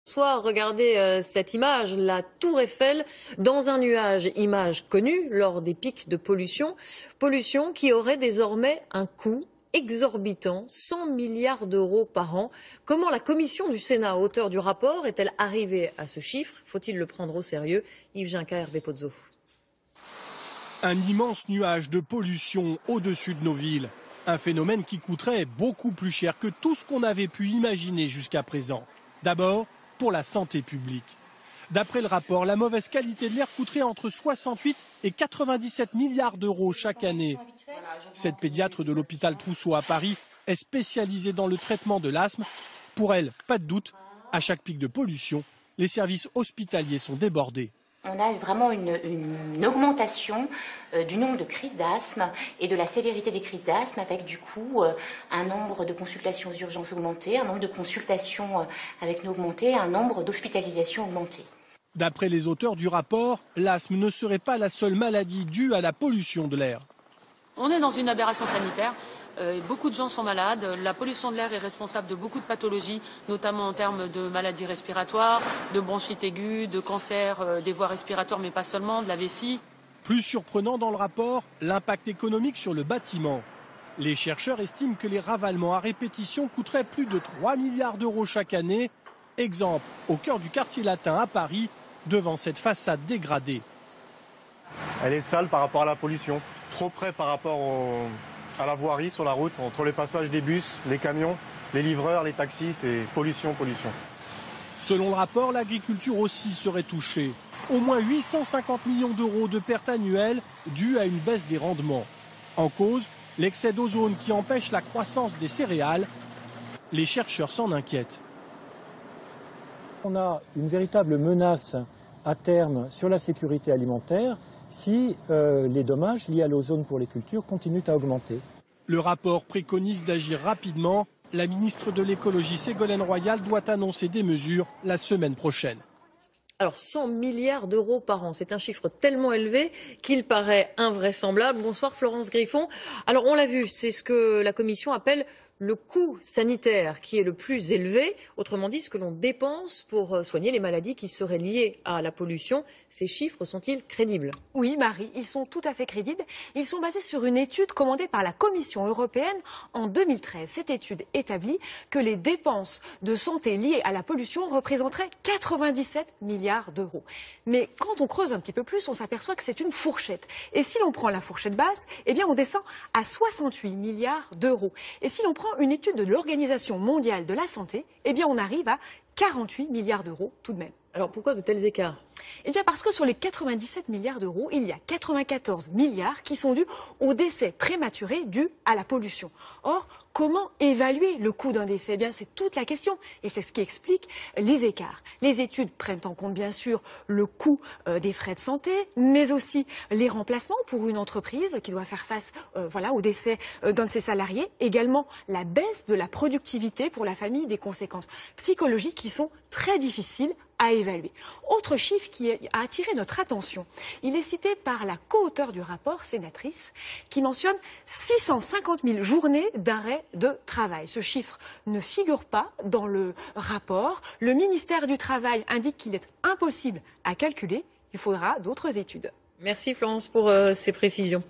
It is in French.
Soit regardez cette image, la tour Eiffel dans un nuage, image connue lors des pics de pollution, pollution qui aurait désormais un coût exorbitant, 100 milliards d'euros par an. Comment la commission du Sénat, auteur du rapport, est-elle arrivée à ce chiffre? Faut-il le prendre au sérieux? Yves Ginca, Hervé Pozzo. Un immense nuage de pollution au-dessus de nos villes. Un phénomène qui coûterait beaucoup plus cher que tout ce qu'on avait pu imaginer jusqu'à présent. D'abord, pour la santé publique. D'après le rapport, la mauvaise qualité de l'air coûterait entre 68 et 97 milliards d'euros chaque année. Cette pédiatre de l'hôpital Trousseau à Paris est spécialisée dans le traitement de l'asthme. Pour elle, pas de doute, à chaque pic de pollution, les services hospitaliers sont débordés. On a vraiment une augmentation du nombre de crises d'asthme et de la sévérité des crises d'asthme, avec du coup un nombre de consultations aux urgences augmenté, un nombre de consultations avec nous augmenté, un nombre d'hospitalisations augmenté. D'après les auteurs du rapport, l'asthme ne serait pas la seule maladie due à la pollution de l'air. On est dans une aberration sanitaire. Beaucoup de gens sont malades. La pollution de l'air est responsable de beaucoup de pathologies, notamment en termes de maladies respiratoires, de bronchite aiguë, de cancer des voies respiratoires, mais pas seulement, de la vessie. Plus surprenant dans le rapport, l'impact économique sur le bâtiment. Les chercheurs estiment que les ravalements à répétition coûteraient plus de 3 milliards d'euros chaque année. Exemple, au cœur du quartier latin à Paris, devant cette façade dégradée. Elle est sale par rapport à la pollution, trop près par rapport à la voirie sur la route, entre les passages des bus, les camions, les livreurs, les taxis, c'est pollution, pollution. Selon le rapport, l'agriculture aussi serait touchée. Au moins 850 millions d'euros de pertes annuelles dues à une baisse des rendements. En cause, l'excès d'ozone qui empêche la croissance des céréales. Les chercheurs s'en inquiètent. On a une véritable menace à terme sur la sécurité alimentaire si les dommages liés à l'ozone pour les cultures continuent à augmenter. Le rapport préconise d'agir rapidement. La ministre de l'écologie Ségolène Royal doit annoncer des mesures la semaine prochaine. Alors 100 milliards d'euros par an, c'est un chiffre tellement élevé qu'il paraît invraisemblable. Bonsoir Florence Griffon. Alors on l'a vu, c'est ce que la Commission appelle le coût sanitaire qui est le plus élevé, autrement dit ce que l'on dépense pour soigner les maladies qui seraient liées à la pollution. Ces chiffres sont-ils crédibles? Oui, Marie, ils sont tout à fait crédibles. Ils sont basés sur une étude commandée par la Commission européenne en 2013. Cette étude établit que les dépenses de santé liées à la pollution représenteraient 97 milliards d'euros. Mais quand on creuse un petit peu plus, on s'aperçoit que c'est une fourchette. Et si l'on prend la fourchette basse, eh bien on descend à 68 milliards d'euros. Et si l'on prend une étude de l'Organisation mondiale de la santé, eh bien on arrive à 48 milliards d'euros tout de même. Alors pourquoi de tels écarts? Eh bien parce que sur les 97 milliards d'euros, il y a 94 milliards qui sont dus aux décès prématurés dus à la pollution. Or, comment évaluer le coût d'un décès? Eh bien, c'est toute la question et c'est ce qui explique les écarts. Les études prennent en compte bien sûr le coût des frais de santé, mais aussi les remplacements pour une entreprise qui doit faire face au décès d'un de ses salariés. Également la baisse de la productivité pour la famille, des conséquences psychologiques qui sont très difficiles à évaluer. Autre chiffre qui a attiré notre attention, il est cité par la co-auteure du rapport, sénatrice, qui mentionne 650 000 journées d'arrêt de travail. Ce chiffre ne figure pas dans le rapport. Le ministère du Travail indique qu'il est impossible à calculer. Il faudra d'autres études. Merci Florence pour ces précisions.